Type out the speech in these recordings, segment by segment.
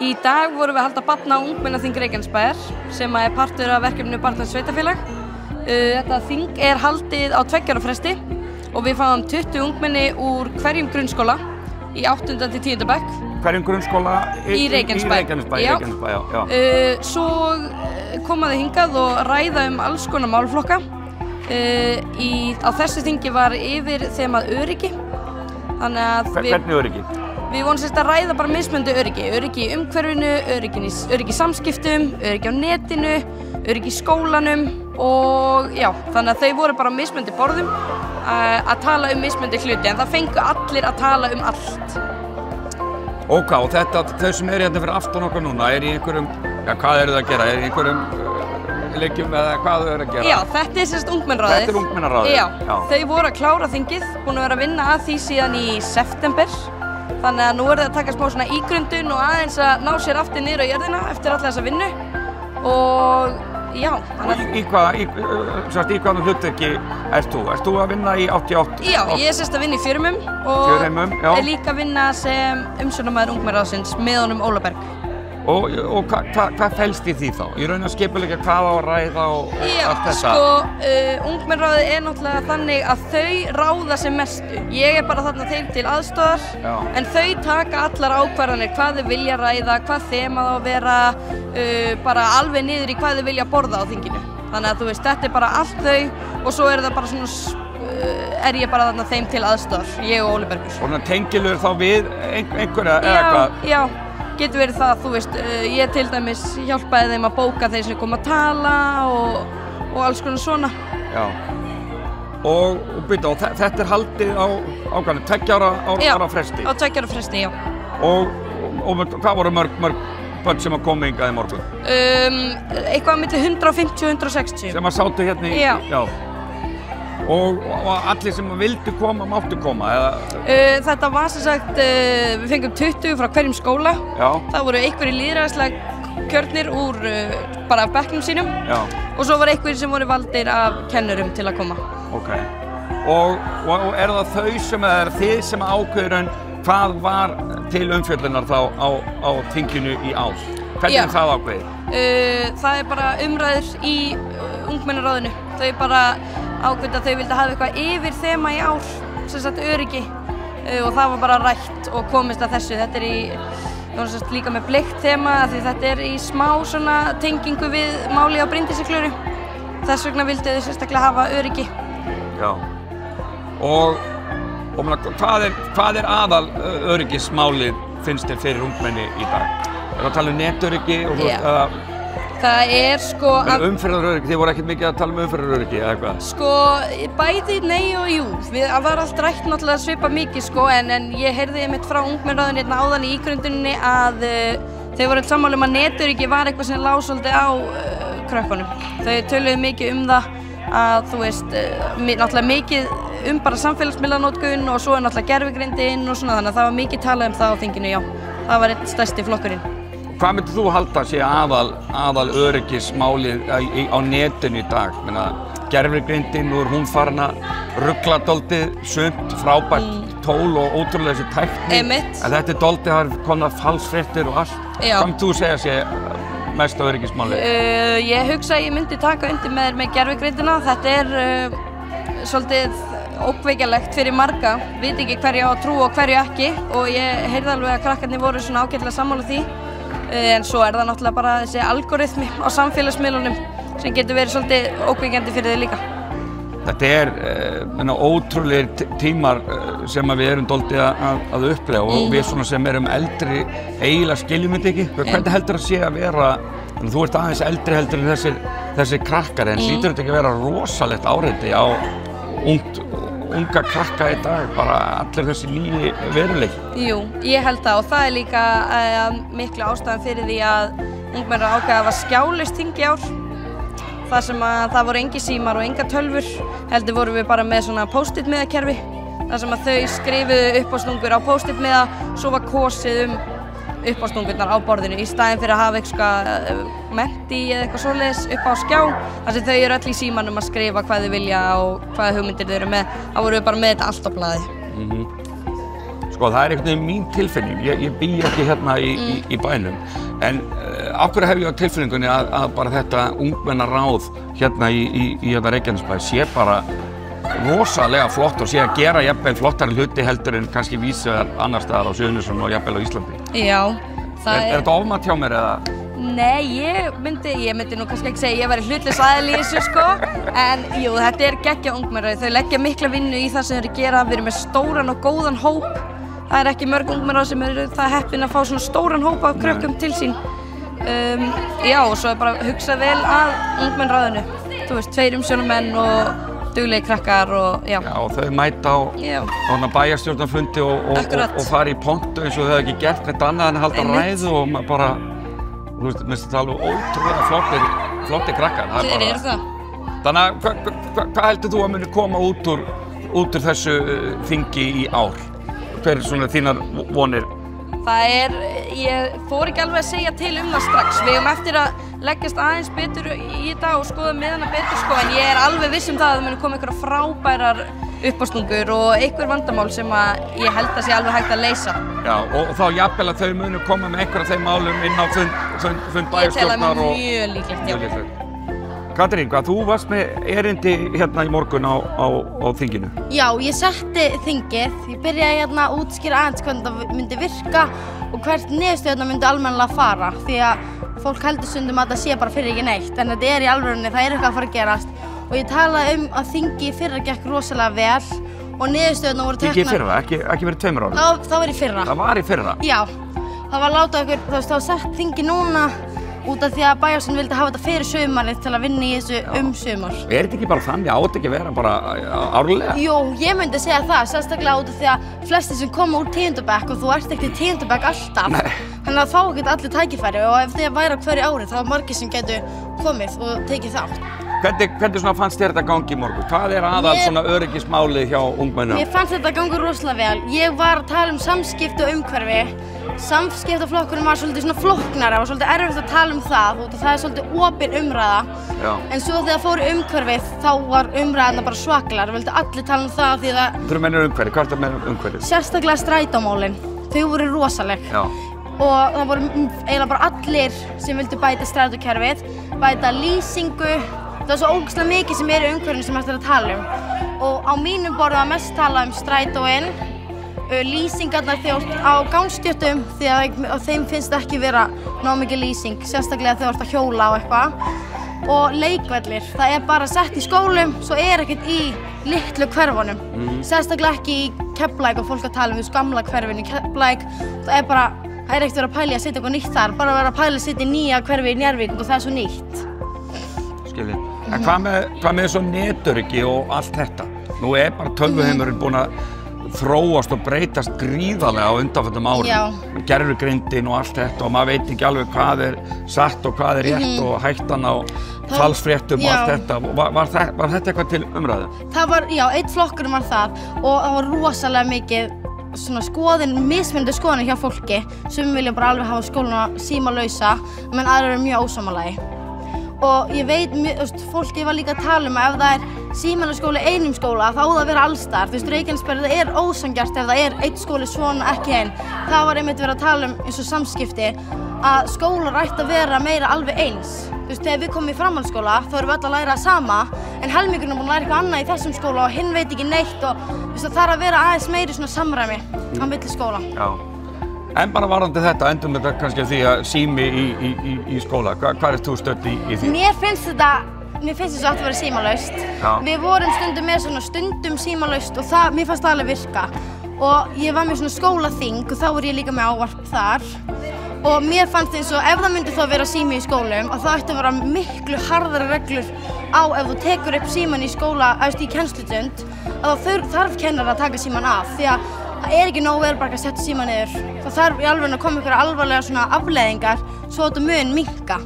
Í dag vorum við að halda barna- og ungmennaþing Reykjanesbæjar sem er partur af verkefninu Barna Sveitafélag. Þetta þing er haldið á 2 ára fresti og við fáum 20 ungmenni úr hverjum grunnskóla í 8. til 10. bekk. Hverjum grunnskóla? Í Reykjanesbæ. Já. Svo koma þau hingað og ræða alls konar málflokka. Á þessu þingi var yfir þemað öryggi. Hvernig öryggi? Við vonum sérst að ræða bara mismunandi öryggi. Öryggi í umhverfinu, öryggi í samskiptum, öryggi á netinu, öryggi í skólanum og já, þannig að þau voru bara mismunandi borðum að tala mismunandi hluti en það fengu allir að tala allt. Og þau sem eru hérna fyrir aftan okkar núna, í einhverjum, hvað eru það að gera? Í einhverjum leikjum eða hvað þau eru að gera? Já, þetta er sérst ungmennaráðið. Þetta er ungmennaráðið? Já, þau voru að klára þingið, búin að vera að vinna að því síðan í september. Þannig að nú er það að taka smá svona ígrundun og aðeins að ná sér aftur niður á jörðina eftir alla þessa vinnu. Og já. Í hvaða hlutverki ert þú? Ert þú að vinna í 88? Já, ég er sérst að vinna í Fjörumum og er líka að vinna sem umsjónarmaður ungmennaráðsins með honum Óla Berg. Og hvað felst í því þá? Í raun að skipuleggja hvað á að ræða og allt þetta? Já, ungmennaráðið er náttúrulega þannig að þau ráða sem mestu. Ég er bara þarna þeim til aðstoðar, en þau taka allar ákvarðanir hvað þau vilja ræða, hvað þemað á að vera, bara alveg niður í hvað þau vilja borða á þinginu. Þannig að þú veist, þetta er bara allt þau og svo er það bara svona, er ég bara þarna þeim til aðstoðar, ég og Óli Bergur. Og tengilur þá við einhverja eða hvað? Já. Getur verið það, þú veist, ég til dæmis hjálpaði þeim að bóka þeir sem kom að tala og alls konar svona. Já. Og þetta er haldið á 2 ára fresti? Já, á 2 ára fresti, já. Og hvað voru mörg börn sem að koma hingað í morgun? Eitthvað milli 150 og 160. Sem að sátu hérna í? Já. Og allir sem vildu koma, máttu koma? Þetta var sem sagt, við fengum 20 frá hverjum skóla. Já. Það voru einhverjir lýðræðislega kjörnir úr bara bekknum sínum. Já. Og svo var einhverjir sem voru valdir af kennurum til að koma. Ok. Og er það þau sem er þið sem ákveður hvað var til umfjöllunar þá á þinginu í ár? Hvernig er það ákveðið? Það er bara umræður í ungmennaráðinu. Þau bara ákveða að þau vildi hafa eitthvað yfir þema í ár, sem sagt öryggi, og það var bara rætt og komist að þessu. Þetta er líka með bleikt þema því þetta er í smá svona tengingu við máli á Bryndísiklöru. Þess vegna vildi þau sérstaklega hafa öryggi. Já. Og hvað er aðal öryggismálið finnst þér fyrir ungmenni í dag? Er það að tala netöryggi og það er sko umferðaröryggi, þið voru ekkert mikið að tala umferðaröryggi eða eitthvað? Sko, bæði nei og jú. Það var allt rætt náttúrulega svipað mikið sko, en ég heyrði einmitt frá ungmennaráðinu hérna áðan í ígrunduninni að þau voru sammála að netöryggi var eitthvað sem lá svolítið á krökkunum. Þau töluðu mikið það að þú veist, náttúrulega mikið bara samfélagsmiðlanotkun og svo er náttúrulega gervigreindin og svona, þannig að það var mikið talað það á þinginu, já. Það var einn stærsti flokkurinn. Hvað myndir þú halda sé aðal öryggismálið á netinu í dag? Gervigreindin, nú er hún farin að rugla dálítið sumt, frábært tól og ótrúlega þessi tækni. Einmitt. En þetta er dálítið, það er komið falsfréttir og allt. Já. Hvað myndir þú segja sé mest á öryggismálið? Ég hugsa að ég myndi taka undir með gervigreindina. Þetta er svolítið ókveikjalegt fyrir marga, veit ekki hverju á að trúa og hverju ekki og ég heyrði alveg að krakkarnir voru svona ágætlega sammála því. En svo er það náttúrulega bara þessi algoritmi á samfélagsmiðlunum sem getur verið svolítið ókveikjandi fyrir þau líka. Þetta er ótrúlegir tímar sem við erum dálítið að upplega og við svona sem erum eldri eiginlega skiljum þetta ekki. Hvernig heldur það sé að vera, þú ert aðeins eldri heldur en þessir krakkar en hlýtur þetta ekki að vera rosalegt áreiti á unga krakka í dag, bara allir þessi nýji veruleiki? Jú, ég held það og það er líka miklu ástæðan fyrir því að ungmenni ákveða að var skjálaust þing í ár. Þar sem að það voru engi símar og enga tölvur, heldur vorum við bara með svona post-it miðakerfi. Þar sem að þau skrifuðu uppástungur á post-it miða, svo var kosið uppástungurnar á borðinu í staðinn fyrir að hafa eitthvað menti eða eitthvað svoleiðis upp á skjá. Þar sem þau eru öll í símanum að skrifa hvað þau vilja og hvaða hugmyndir þau eru með. Þá vorum við bara með þetta allt á blaði. Sko, það einhvern veginn mín tilfinning. Ég bý ekki hérna í bænum. En af hverju hef ég á tilfinningunni að bara þetta ungmennaráð hérna í Reykjanesbæ sé bara rosalega flott og sé að gera jafnvel flottari hluti heldur en kannski vísar annar staðar á Suðurnesjum og jafnvel á Íslandi. Já, það Er þetta ofmat hjá mér eða? Nei, ég myndi nú kannski ekki segja að ég væri hlutlaus aðili í þessu sko, en jú, þetta er geggjað ungmennaráð, þau leggja mikla vinnu í það sem þau gera, við erum með stóran og góðan hóp, það er ekki mörg ungmennaráð sem eru það heppin að fá svona stóran hóp af krökkum til sín. Já, og svo er bara að hugsa vel að ungmennaráðinu, þú veist, 2 umsjónarmenn og duglegir krakkar og já. Já, og þau mæta á bæjarstjórnarfundi og fara í pontu eins og þau hefði ekki gert neitt annað en að halda ræðu og bara, þú veist, minnst þetta alveg ótrúlega flottir krakkar. Þeir eru það. Þannig að hvað heldur þú að muni koma út úr þessu þingi í ár? Hver er svona þínar vonir? Ég fór ekki alveg að segja til það strax. Við eigum eftir að leggjast aðeins betur í þetta og skoða miðana betur sko, en ég er alveg viss um það að það muni koma einhverjar frábærar uppástungur og einhver vandamál sem ég held að sé alveg hægt að leysa. Já, og þá jafnvel að þau muni koma með einhverja þeim málum inn á fund bæjarstjórnar og... Ég tel það mjög líklegt, já. Katrín, þú varst með erindi hérna í morgun á þinginu. Já, ég setti þingið. Ég byrjaði hérna að útskýra aðeins hvernig það myndi virka og hvert niðurstöðurnar myndi almennilega fara. Því að fólk heldur stundum að það sé bara fyrir ekki neitt, en þetta í alvörunni, það eitthvað að fara að gerast. Og ég talaði að þingi í fyrra gekk rosalega vel og niðurstöðurnar voru teknar... Þingi í fyrra, ekki verið 2 árum? Það var í fyrra. Það var í fyrra? Já, það var látað okkur, það var sett þingi núna út af því að bæjarstjórnin vildi hafa þetta fyrir sumarið til að vinna í þessu sumar. Er þetta ekki bara þannig að átt ekki að vera bara árlega? Jú, ég myndi segja það, sérstaklega út af því að flestir sem koma úr 10. bekk og þú ert ekki í 10. bekk alltaf. Þannig að fá ekki allir tækifæri og ef þið væri á hverju ári þá er margir sem getur komið og tekið þátt. Hvernig svona fannst þér þetta gangi í morgun? Hvað er aðal svona öryggismálið hjá ungmennum? Mér fannst þetta ganga rosalega vel. Ég var að tala samskipti og umhverfi. Samskiptaflokkurinn var svolítið svona flóknari og svolítið erfitt að tala það og það er svolítið opin umræða. Já. En svo þegar fóru umhverfið þá var umræðina bara svakalega. Það vildi allir tala það því að... Þú meinir umhverfið? Hvað er það með umhverfið? Sérstaklega strætómálin. Þau voru rosaleg. Já. Og það voru eiginlega bara allir sem vildu bæta strætókerfið, bæta lýsingu. Það var svo ógeðslega mikið sem í umhverfinu sem hægt að tala Og á mínum borði var mest talað strætóinn, lýsingarnar á gangstjöttum því að þeim finnst ekki vera nóg mikið lýsing, sérstaklega þegar þú ert að hjóla og eitthvað. Og leikvellir, það bara sett í skólum, svo ekkert í litlu hverfunum. Sérstaklega ekki í Keflavík og fólk að tala þessu gamla hverfinu í Keflavík. Það ekkert verið að pæla í að setja eitthvað nýtt þar, bara verið að pæla að setja nýja hverfi í Njarðvík og það er svo nýtt. Skiljið. En hvað með svo netöryggi og allt þetta? Nú bara tölvuheimurinn búinn að þróast og breytast gríðarlega á undanförnum árum. Gervigreindin og allt þetta og maður veit ekki alveg hvað er satt og hvað er rétt og hættan á falsfréttum og allt þetta. Var þetta eitthvað til umræðu? Það var, já, einn flokkurinn var það og það var rosalega mikið svona mismunandi skoðanir hjá fólki. Sumir vilja bara alveg hafa skólana símalausa, menn aðrir eru mjög ósammála. Og ég veit, fólki var líka að tala að ef það símalaskóli í einum skóla þá á það að vera allsstaðar. Þú veist, Reykjanesbær, það ósanngjarnt ef það einn skóli svona ekki einn. Það var einmitt verið að tala eins og samskipti að skólar ætti að vera meira alveg eins. Þú veist, þegar við komum í framhaldsskóla þá erum við öll að læra það sama en helmingurinn búin að læra eitthvað annað í þessum skóla og hinn veit ekki neitt og það þarf að vera aðeins meiri svona samræmi á milli skóla. Já. En bara varðandi þetta, endum þetta kannski því að sími í skóla. Hvað ert þú stödd í því? Mér finnst þessu átt að vera símalaust. Við vorum stundum með svona stundum símalaust og mér fannst það alveg virka. Og ég var með svona skólaþing og þá ég líka með ávarp þar. Og mér fannst eins og ef það myndi þá vera sími í skólum að það ætti að vera miklu harðari reglur á ef þú tekur upp síman í skóla, í kennslustund, að þá þarf kennar að taka síman af. Því að það ekki nóg vel bara að setja síma niður. Það þarf í alveg að koma ykkur alvarlega svona afleiðingar svo þetta mun minnka.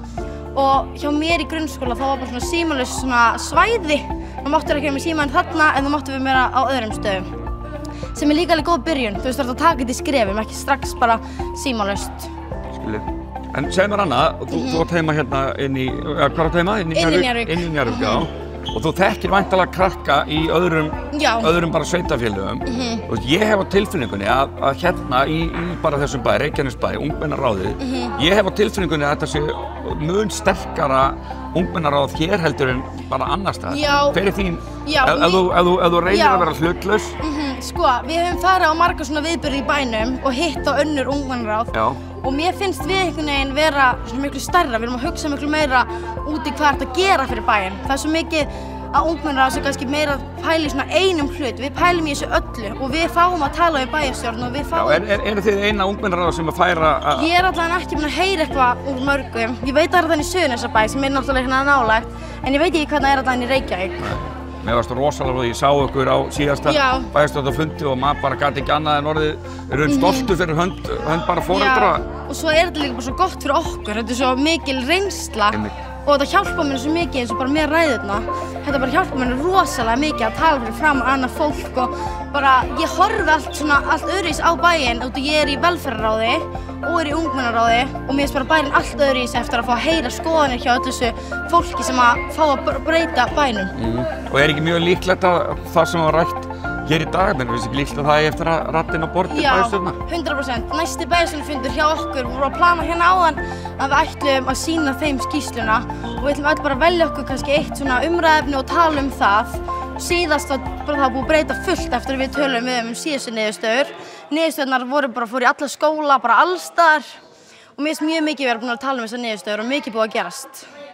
Og hjá mér í grunnskóla þá var bara svona símalaust svona svæði. Það máttu ekki vera með síman þarna en það máttu vera meira á öðrum stöðum. Sem líka alveg góð byrjun. Þú veist, það að taka þetta í skrefum, ekki strax bara símalaust. Skilið. En segð mér annað, þú átt heima hérna hvað átt heima? Inn í Njarðvík. Inn í Njarðvík, já. og þú þekkir væntanlega krakka í öðrum bara sveitafélögum. Og ég hef á tilfinningunni að hérna í bara þessum bæ, Reykjanesbæ, ungmennaráðið, ég hef á tilfinningunni að þetta sé mun sterkara ungmennaráð hér heldur en bara annar staðar. Fyrir þín, ef þú reynir að vera hlutlaus. Sko, við höfum farið á marga svona viðburði í bænum og hitt á önnur ungmennaráð. Og mér finnst við einhvern veginn vera svona miklu stærra, við erum að hugsa miklu meira út í hvað þetta að gera fyrir bæinn. Það er svo mikið að ungmennaráð sem kannski meira pæli í svona einum hlut, við pælum í þessu öllu og við fáum að tala við bæjarstjórn og við fáum... Eru þið eina ungmennaráð sem að færa að... Ég allavega ekki búin að heyra eitthvað úr mörgum. Ég veit að það er þannig í Suðurnesjabæ sem náttúrulega hérna nálægt, en ég veit ekki hvernig það allavega í Reykjavík. Mér varst rosalega ég sá ykkur á síðasta bæjarstjórnarfundi og maður bara gat ekki annað en orðið stoltur fyrir hönd bara foreldra. Og svo er þetta líka bara svo gott fyrir okkur, þetta er svo mikil reynsla og þetta hjálpa mér svo mikið eins og bara með ræðurna. Þetta bara hjálpa mér rosalega mikið að tala fyrir fram annað fólk og bara ég horfi allt öðruvísi á bæinn út og ég er í velferðarráði og er í ungmennaráði og mér finnst bara bæinn allt öðruvísi eftir að fá að heyra skoðanir hjá öllu þessu fólki sem að fá að breyta bænum. Og er ekki mjög líklegt að það sem var rætt hér í dag, menn finnst ekki líklegt að það er eftir að rattin á borði bæjarstjórnar? Já, 100%. Næsti bæjarstjórnarfundur hjá okkur, við vorum að plana hérna áðan að við ætlum að sýna þeim skýrsluna og við ætlum öll bara að velja okkur kannski eitt svona umræðefni og tala um það. Síðast var bara það búið að breyta fullt eftir að við tölum við síðustu niðurstöður. Niðurstöðurnar fóru í alla skóla, bara alls staðar og mér finnst mjög mikið verið búin að tala um þessar niðurstöður og mikið búið að gerast.